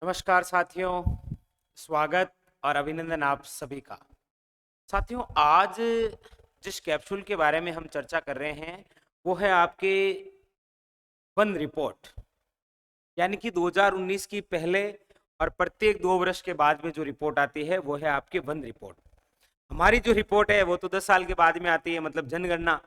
नमस्कार साथियों, स्वागत और अभिनंदन आप सभी का। साथियों, आज जिस कैप्सूल के बारे में हम चर्चा कर रहे हैं वो है आपके वन रिपोर्ट, यानी कि 2019 की पहले और प्रत्येक 2 वर्ष के बाद में जो रिपोर्ट आती है वो है आपकी वन रिपोर्ट। हमारी जो रिपोर्ट है वो तो 10 साल के बाद में आती है, मतलब जनगणना।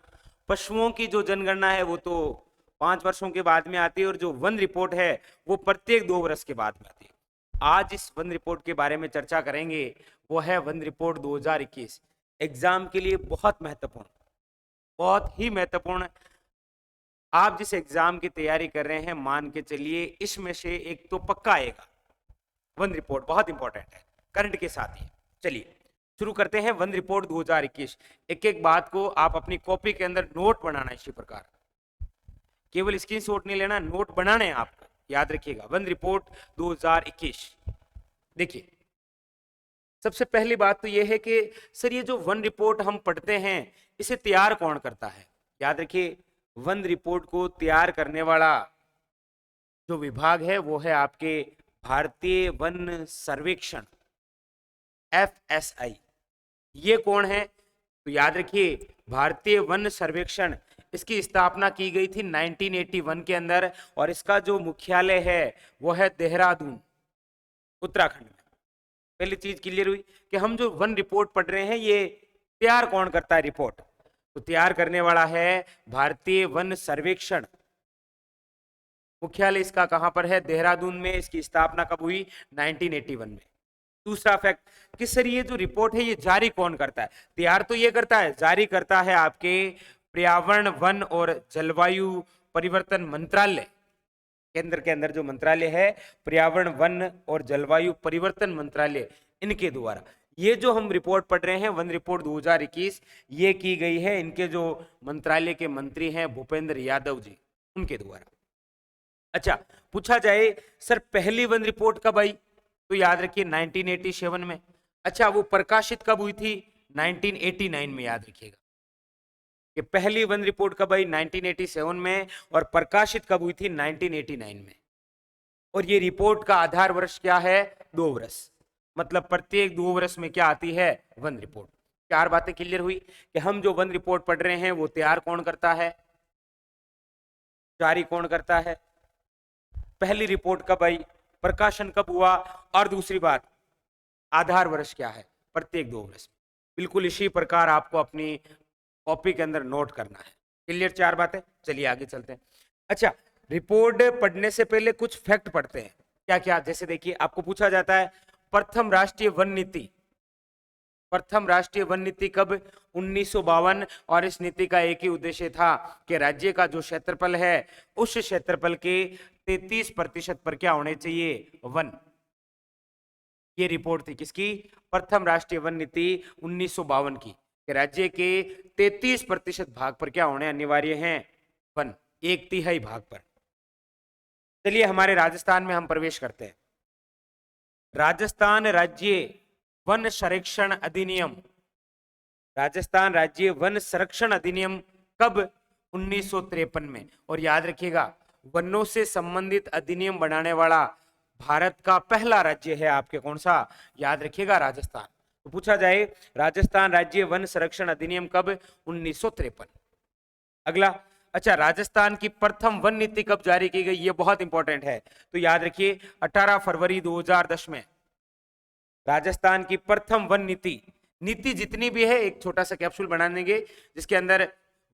पशुओं की जो जनगणना है वो तो 5 वर्षों के बाद में आती है, और जो वन रिपोर्ट है वो प्रत्येक 2 वर्ष के बाद में आती है। आज इस वन रिपोर्ट के बारे में चर्चा करेंगे, वो है वन रिपोर्ट 2021। एग्जाम के लिए बहुत महत्वपूर्ण, बहुत ही महत्वपूर्ण। आप जिस एग्जाम की तैयारी कर रहे हैं, मान के चलिए इसमें से एक तो पक्का आएगा। वन रिपोर्ट बहुत इंपॉर्टेंट है, करंट के साथ ही। चलिए शुरू करते हैं वन रिपोर्ट 2021। एक एक बात को आप अपनी कॉपी के अंदर नोट बनाना, इसी प्रकार केवल स्क्रीनशॉट नहीं लेना, नोट बनाने हैं आपको, याद रखिएगा। One report 2021। देखिए, सबसे पहली बात तो यह है कि सर ये जो वन रिपोर्ट हम पढ़ते हैं इसे तैयार कौन करता है। याद रखिए, वन रिपोर्ट को तैयार करने वाला जो विभाग है वो है आपके भारतीय वन सर्वेक्षण, FSI। ये कौन है? तो याद रखिए, भारतीय वन सर्वेक्षण, इसकी स्थापना की गई थी 1981 के अंदर, और इसका जो मुख्यालय है वो है देहरादून, उत्तराखंड में। पहली चीज क्लियर हुई कि हम जो वन रिपोर्ट पढ़ रहे हैं ये तैयार कौन करता है रिपोर्ट। तो तैयार करने वाला है भारतीय वन सर्वेक्षण। मुख्यालय इसका कहां पर है? देहरादून में। इसकी स्थापना कब हुई? 1981 में। दूसरा फैक्ट कि सर ये जो रिपोर्ट है ये जारी कौन करता है? तैयार तो ये करता है, जारी करता है आपके पर्यावरण, वन और जलवायु परिवर्तन मंत्रालय। केंद्र के अंदर जो मंत्रालय है, पर्यावरण, वन और जलवायु परिवर्तन मंत्रालय, इनके द्वारा ये जो हम रिपोर्ट पढ़ रहे हैं वन रिपोर्ट 2021, ये की गई है इनके जो मंत्रालय के मंत्री हैं भूपेंद्र यादव जी, उनके द्वारा। अच्छा, पूछा जाए सर पहली वन रिपोर्ट कब आई, तो याद रखिए 1987 में। अच्छा, वो प्रकाशित कब हुई थी? 1989 में। याद रखिएगा कि पहली वन रिपोर्ट कब आई? 1987 में, और प्रकाशित कब हुई थी? 1989 में। और ये रिपोर्ट का आधार वर्ष क्या है? 2 वर्ष। मतलब प्रत्येक 2 वर्ष में क्या आती है? One report. चार बातें क्लियर हुई कि हम जो वन रिपोर्ट पढ़ रहे हैं वो तैयार कौन करता है, जारी कौन करता है, पहली रिपोर्ट कब आई, प्रकाशन कब हुआ, और दूसरी बात आधार वर्ष क्या है, प्रत्येक 2 वर्ष में। बिल्कुल इसी प्रकार आपको अपनी कॉपी के अंदर नोट करना है। क्लियर? चार बातें। चलिए आगे चलते हैं। अच्छा, रिपोर्ट पढ़ने से पहले कुछ फैक्ट पढ़ते हैं। क्या क्या? जैसे देखिए, आपको पूछा जाता है प्रथम राष्ट्रीय वन नीति। प्रथम राष्ट्रीय वन नीति कब? 1952। और इस नीति का एक ही उद्देश्य था कि राज्य का जो क्षेत्रफल है उस क्षेत्रफल के 33% पर क्या होने चाहिए? वन। ये रिपोर्ट थी किसकी? प्रथम राष्ट्रीय वन नीति 1952 की, कि राज्य के 33% भाग पर क्या होने अनिवार्य हैं? वन। 1/3 भाग पर। चलिए हमारे राजस्थान में हम प्रवेश करते हैं। राजस्थान राज्य वन संरक्षण अधिनियम, राजस्थान राज्य वन संरक्षण अधिनियम कब? 1953 में। और याद रखिएगा, वनों से संबंधित अधिनियम बनाने वाला भारत का पहला राज्य है आपके कौन सा? याद रखिएगा, राजस्थान। तो पूछा जाए राजस्थान राज्य वन संरक्षण अधिनियम कब? 1953। अगला, अच्छा, राजस्थान की प्रथम वन नीति कब जारी की गई? ये बहुत इंपॉर्टेंट है, तो याद रखिए 18 फरवरी 2010 में राजस्थान की प्रथम वन नीति। नीति जितनी भी है एक छोटा सा कैप्सूल बना देंगे जिसके अंदर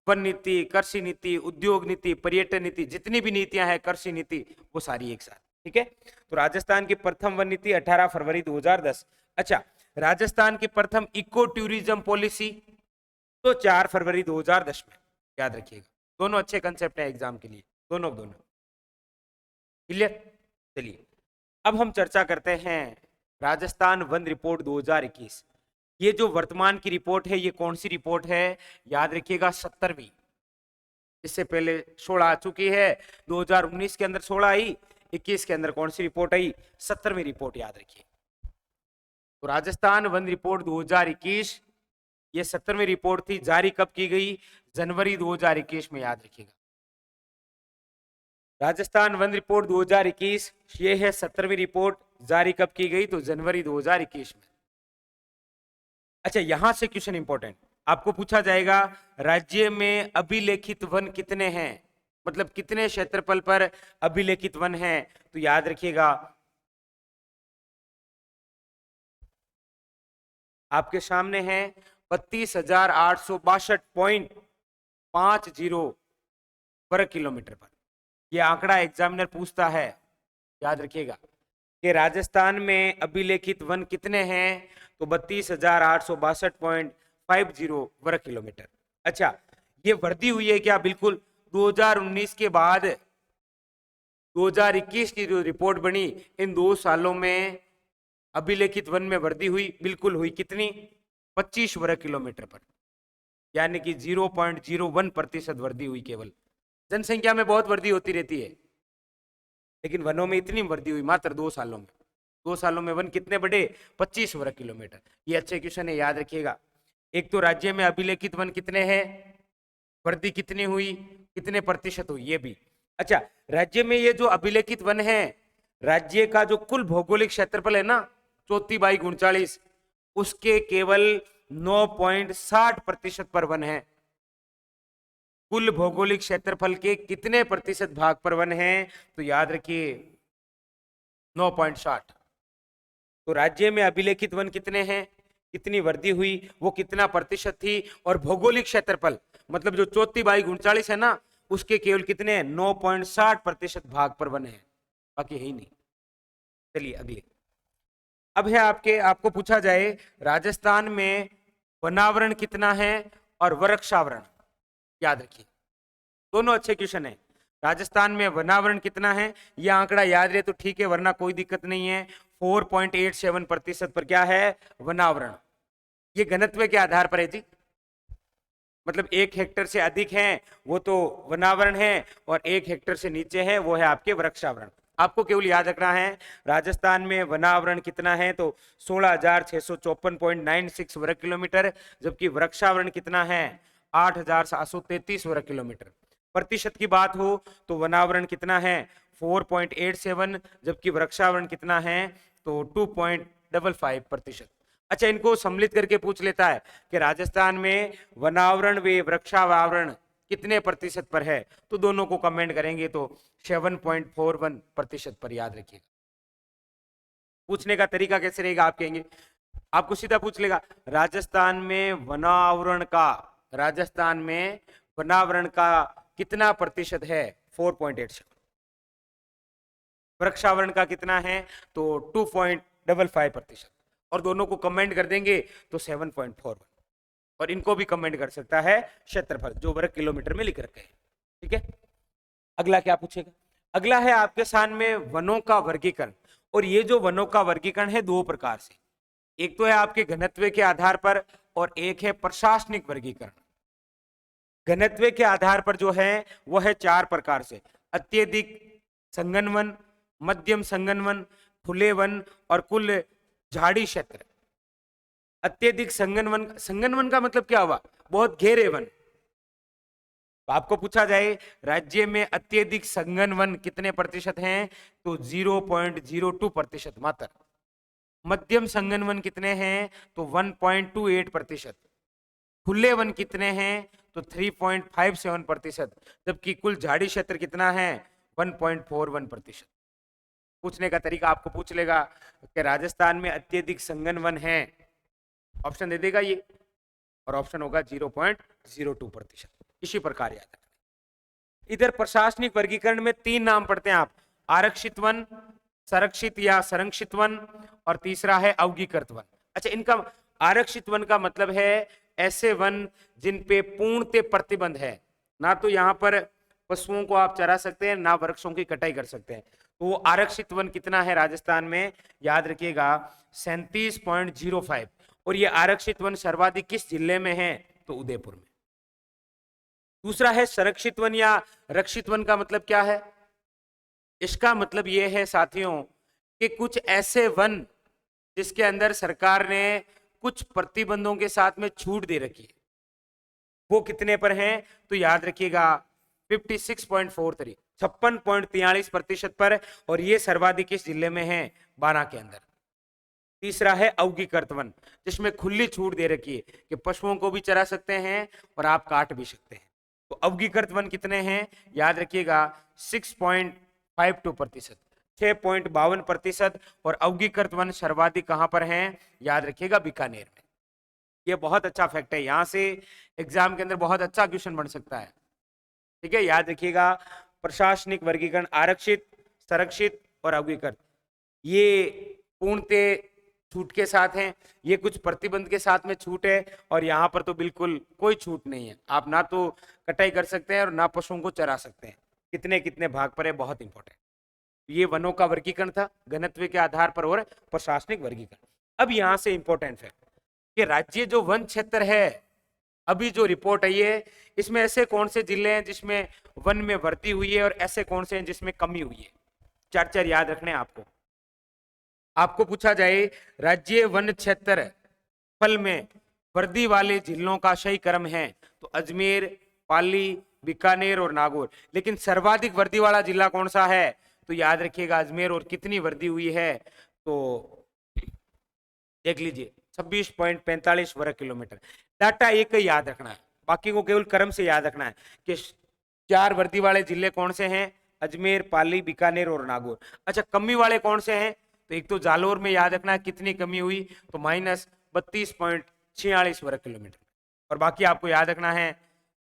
वन नीति, कृषि नीति, उद्योग नीति, पर्यटन नीति, जितनी भी नीतियां हैं, कृषि नीति, वो सारी एक साथ। ठीक है, तो राजस्थान की प्रथम वन नीति 18 फरवरी 2010। अच्छा, राजस्थान की प्रथम इको टूरिज्म पॉलिसी तो 4 फरवरी 2010 में। याद रखिएगा, दोनों अच्छे कंसेप्ट हैं एग्जाम के लिए, दोनों दोनों। क्लियर? चलिए अब हम चर्चा करते हैं राजस्थान वन रिपोर्ट 2021। ये जो वर्तमान की रिपोर्ट है ये कौन सी रिपोर्ट है? याद रखिएगा 70वीं। इससे पहले 16 आ चुकी है, 2019 के अंदर 16 आई, 21 के अंदर कौन सी रिपोर्ट आई? 70वीं रिपोर्ट। याद रखिए, तो राजस्थान वन रिपोर्ट 2021 ये 70वीं रिपोर्ट थी। जारी कब की गई? जनवरी 2021 में। याद रखिएगा, राजस्थान वन रिपोर्ट 2021 ये है 70वीं रिपोर्ट, जारी कब की गई? तो जनवरी 2021 में। अच्छा, यहां से क्वेश्चन इंपॉर्टेंट आपको पूछा जाएगा, राज्य में अभिलेखित वन कितने हैं, मतलब कितने क्षेत्रफल पर अभिलेखित वन हैं? तो याद रखिएगा, आपके सामने है 32,862.50 वर्ग किलोमीटर पर। यह आंकड़ा एग्जामिनर पूछता है, याद रखिएगा कि राजस्थान में अभिलेखित वन कितने हैं? तो 32,862.50 वर्ग किलोमीटर। अच्छा, ये वृद्धि हुई है क्या? बिल्कुल। 2019 के बाद 2021 की जो रिपोर्ट बनी, इन 2 सालों में अभिलेखित वन में वृद्धि हुई, बिल्कुल हुई। कितनी? 25 वर्ग किलोमीटर पर, यानी कि 0.01% वृद्धि हुई केवल। जनसंख्या में बहुत वृद्धि होती रहती है, लेकिन वनों में इतनी वृद्धि हुई मात्र 2 सालों में। 2 सालों में वन कितने बढ़े? 25 वर्ग किलोमीटर। ये अच्छे क्वेश्चन है, याद रखिएगा। एक तो राज्य में अभिलेखित वन कितने हैं, वृद्धि कितनी हुई, कितने प्रतिशत हुई, ये भी। अच्छा, राज्य में ये जो अभिलेखित वन है, राज्य का जो कुल भौगोलिक क्षेत्रफल है ना, 34/39, उसके केवल 9.60% पर वन है। कुल भौगोलिक क्षेत्रफल के कितने प्रतिशत भाग पर वन है? तो याद रखिए 9.60। तो राज्य में अभिलेखित वन कितने हैं, कितनी वृद्धि हुई, वो कितना प्रतिशत थी, और भौगोलिक क्षेत्रफल मतलब जो 34/39 है ना, उसके केवल कितने? 9.60% भाग पर वन है, बाकी है ही नहीं। चलिए अगले। अब है आपको पूछा जाए, राजस्थान में वनावरण कितना है और वृक्षावरण। याद रखिए, दोनों अच्छे क्वेश्चन है। राजस्थान में वनावरण कितना है, यह आंकड़ा याद रहे तो ठीक है, वरना कोई दिक्कत नहीं है। 4.87% पर क्या है? वनावरण। ये घनत्व के आधार पर है जी, मतलब 1 हेक्टेयर से अधिक है वो तो वनावरण है, और 1 हेक्टेयर से नीचे है वो है आपके वृक्षावरण। आपको केवल याद रखना है, राजस्थान में वनावरण कितना है, तो 16,654.96 वर्ग किलोमीटर, जबकि वृक्षावरण कितना है? 8,733 वर्ग किलोमीटर। प्रतिशत की बात हो तो वनावरण कितना है? 4.87, जबकि वृक्षावरण कितना है? तो 2.55%। अच्छा, इनको सम्मिलित करके पूछ लेता है कि राजस्थान में वनावरण व वृक्षावरण कितने प्रतिशत पर है, तो दोनों को कमेंट करेंगे तो 7.41% पर। याद रखिए, पूछने का तरीका कैसे रहेगा, आप कहेंगे, आपको सीधा पूछ लेगा, राजस्थान में वनावरण का कितना प्रतिशत है? 4.87। वृक्षावरण का कितना है? तो 2.55%। और दोनों को कमेंट कर देंगे तो 7.41। और इनको भी कमेंट कर सकता है क्षेत्रफल, जो वर्ग किलोमीटर में लिख रखे हैं। ठीक है, अगला क्या पूछेगा? अगला है आपके सामने वनों का वर्गीकरण। और ये जो वनों का वर्गीकरण है 2 प्रकार से, एक तो है आपके घनत्व के आधार पर, और एक है प्रशासनिक वर्गीकरण। घनत्व के आधार पर जो है वो है 4 प्रकार से: अत्यधिक संघन वन, मध्यम संघन वन, खुले वन, और कुल झाड़ी क्षेत्र। अत्यधिक संघन वन का मतलब क्या हुआ? बहुत घेरे वन। तो आपको पूछा जाए, राज्य में अत्यधिक संघन वन कितने प्रतिशत हैं? तो 0.02% मात्र। मध्यम संघन वन कितने हैं? तो 1.28%। खुले वन कितने हैं? तो 3.57%। जबकि कुल झाड़ी क्षेत्र कितना है? 1.41%। पूछने का तरीका आपको पूछ लेगा कि राजस्थान में अत्यधिक संघन वन है, ऑप्शन दे देगा ये, और ऑप्शन होगा 0.02%। इसी प्रकार याद रखना। इधर प्रशासनिक वर्गीकरण में 3 नाम पढ़ते हैं आप: आरक्षित वन, संरक्षित या संरक्षित वन, और तीसरा है अवगीकृत वन। अच्छा, इनका आरक्षित वन का मतलब है ऐसे वन जिन पे पूर्णतः प्रतिबंध है, ना तो यहां पर पशुओं को आप चरा सकते हैं, ना वृक्षों की कटाई कर सकते हैं। तो वो आरक्षित वन कितना है राजस्थान में? याद रखिएगा 37.05। और ये आरक्षित वन सर्वाधिक किस जिले में है? तो उदयपुर में। दूसरा है संरक्षित वन या रक्षित वन का मतलब क्या है? इसका मतलब यह है साथियों कि कुछ ऐसे वन जिसके अंदर सरकार ने कुछ प्रतिबंधों के साथ में छूट दे रखी है, वो कितने पर हैं? तो याद रखिएगा 56.43। 56.43% पर, और ये सर्वाधिक इस जिले में है, 12 के अंदर। तीसरा है अवगीकृत वन, जिसमें खुली छूट दे रखी है कि पशुओं को भी चरा सकते हैं और आप काट भी सकते हैं। तो अवगीकृत वन कितने हैं, याद रखिएगा 6.52%, 6.52%। और अवगीकृत वन सर्वाधिक कहां पर हैं, याद रखिएगा बीकानेर में। ये बहुत अच्छा फैक्ट है, यहां से एग्जाम के अंदर बहुत अच्छा क्वेश्चन बन सकता है। ठीक है, याद रखिएगा प्रशासनिक वर्गीकरण आरक्षित, संरक्षित और अवगीकृत, ये पूर्णतः छूट के साथ हैं, ये कुछ प्रतिबंध के साथ में छूट है, और यहाँ पर तो बिल्कुल कोई छूट नहीं है। आप ना तो कटाई कर सकते हैं और ना पशुओं को चरा सकते हैं। कितने कितने भाग पर है, बहुत इंपॉर्टेंट। ये वनों का वर्गीकरण था घनत्व के आधार पर और प्रशासनिक वर्गीकरण। अब यहाँ से इंपॉर्टेंट फैक्ट कि राज्य जो वन क्षेत्र है, अभी जो रिपोर्ट आई है, इसमें ऐसे कौन से जिले हैं जिसमें वन में वृद्धि हुई है और ऐसे कौन से हैं जिसमें कमी हुई है। चार चार याद रखने आपको। आपको पूछा जाए राज्य वन क्षेत्र फल में वृद्धि वाले जिलों का सही क्रम है, तो अजमेर, पाली, बीकानेर और नागौर। लेकिन सर्वाधिक वृद्धि वाला जिला कौन सा है, तो याद रखिएगा अजमेर। और कितनी वृद्धि हुई है, तो देख लीजिए 26.45 वर्ग किलोमीटर। डाटा एक ही याद रखना है, बाकी को केवल क्रम से याद रखना है कि 4 वृद्धि वाले जिले कौन से हैं, अजमेर, पाली, बीकानेर और नागौर। अच्छा, कमी वाले कौन से हैं, तो एक तो जालोर में याद रखना है कितनी कमी हुई, तो -32.46 वर्ग किलोमीटर। और बाकी आपको याद रखना है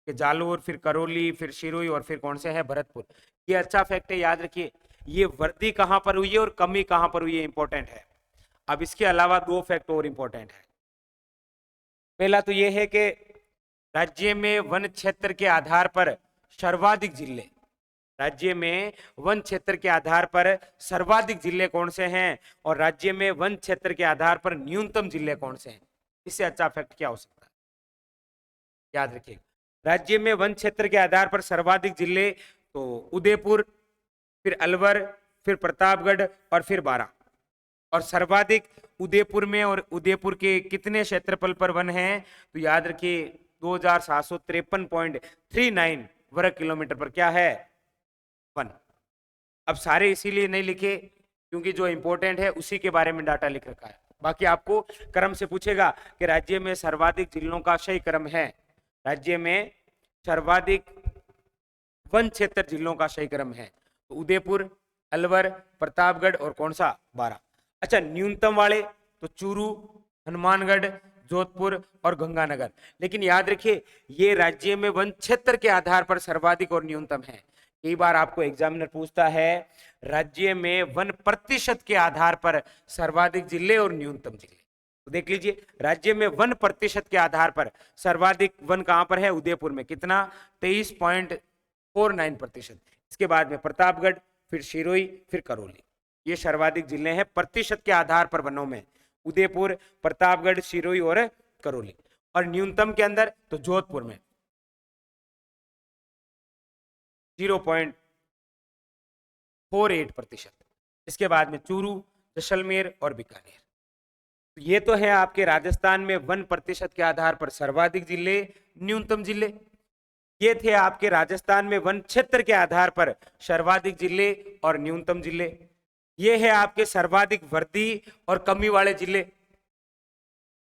कि जालोर, फिर करौली, फिर सिरोही और फिर कौन से है, भरतपुर। ये अच्छा फैक्ट है, याद रखिए। ये वृद्धि कहां पर हुई है और कमी कहां पर हुई है, इंपॉर्टेंट है। अब इसके अलावा 2 फैक्ट और इंपॉर्टेंट है। पहला तो यह है कि राज्य में वन क्षेत्र के आधार पर सर्वाधिक जिले, राज्य में वन क्षेत्र के आधार पर सर्वाधिक जिले कौन से हैं, और राज्य में वन क्षेत्र के आधार पर न्यूनतम जिले कौन से हैं। इससे अच्छा फैक्ट क्या हो सकता है, याद रखिए। राज्य में वन क्षेत्र के आधार पर सर्वाधिक जिले, तो उदयपुर, फिर अलवर, फिर प्रतापगढ़ और फिर बारां। और सर्वाधिक उदयपुर में, और उदयपुर के कितने क्षेत्रफल पर वन हैं, तो याद रखिए 2753.39 वर्ग किलोमीटर पर क्या है, वन। अब सारे इसीलिए नहीं लिखे क्योंकि जो इंपॉर्टेंट है उसी के बारे में डाटा लिख रखा है। बाकी आपको क्रम से पूछेगा कि राज्य में सर्वाधिक जिलों का सही क्रम है, राज्य में सर्वाधिक वन क्षेत्र जिलों का सही क्रम है, तो उदयपुर, अलवर, प्रतापगढ़ और कौन सा, बारां। अच्छा, न्यूनतम वाले तो चूरू, हनुमानगढ़, जोधपुर और गंगानगर। लेकिन याद रखिए ये राज्य में वन क्षेत्र के आधार पर सर्वाधिक और न्यूनतम है। कई बार आपको एग्जामिनर पूछता है राज्य में वन प्रतिशत के आधार पर सर्वाधिक जिले और न्यूनतम जिले, तो देख लीजिए राज्य में वन प्रतिशत के आधार पर सर्वाधिक वन कहां पर है, उदयपुर में, कितना, 23.49%। इसके बाद में प्रतापगढ़, फिर सिरोही, फिर करौली। ये सर्वाधिक जिले हैं प्रतिशत के आधार पर वनों में, उदयपुर, प्रतापगढ़, सिरोही और करौली। और न्यूनतम के अंदर तो जोधपुर में 0.48%। इसके बाद में चूरू, जैसलमेर और बीकानेर। तो ये तो है आपके राजस्थान में वन प्रतिशत के आधार पर सर्वाधिक जिले, न्यूनतम जिले। ये थे आपके राजस्थान में वन क्षेत्र के आधार पर सर्वाधिक जिले और न्यूनतम जिले। ये है आपके सर्वाधिक वृद्धि और कमी वाले जिले।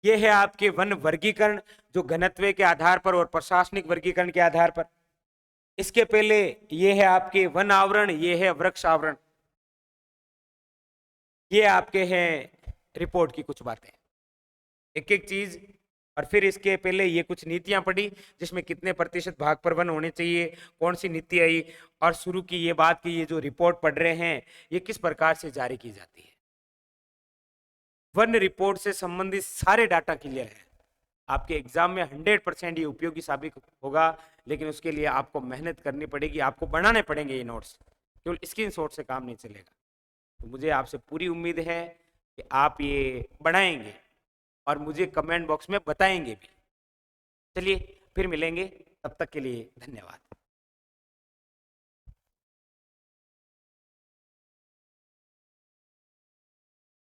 ये है आपके वन वर्गीकरण जो घनत्व के आधार पर और प्रशासनिक वर्गीकरण के आधार पर। इसके पहले ये है आपके वन आवरण, ये है वृक्ष आवरण। ये आपके हैं रिपोर्ट की कुछ बातें, एक एक चीज। और फिर इसके पहले ये कुछ नीतियां पढ़ी जिसमें कितने प्रतिशत भाग पर वन होने चाहिए, कौन सी नीति आई, और शुरू की ये बात कि ये जो रिपोर्ट पढ़ रहे हैं ये किस प्रकार से जारी की जाती है। वन रिपोर्ट से संबंधित सारे डाटा क्लियर है, आपके एग्जाम में 100% ये उपयोगी साबित होगा। लेकिन उसके लिए आपको मेहनत करनी पड़ेगी, आपको बनाने पड़ेंगे ये नोट्स, केवल स्क्रीनशॉट से काम नहीं चलेगा। तो मुझे आपसे पूरी उम्मीद है कि आप ये बनाएंगे और मुझे कमेंट बॉक्स में बताएंगे भी। चलिए फिर मिलेंगे, तब तक के लिए धन्यवाद।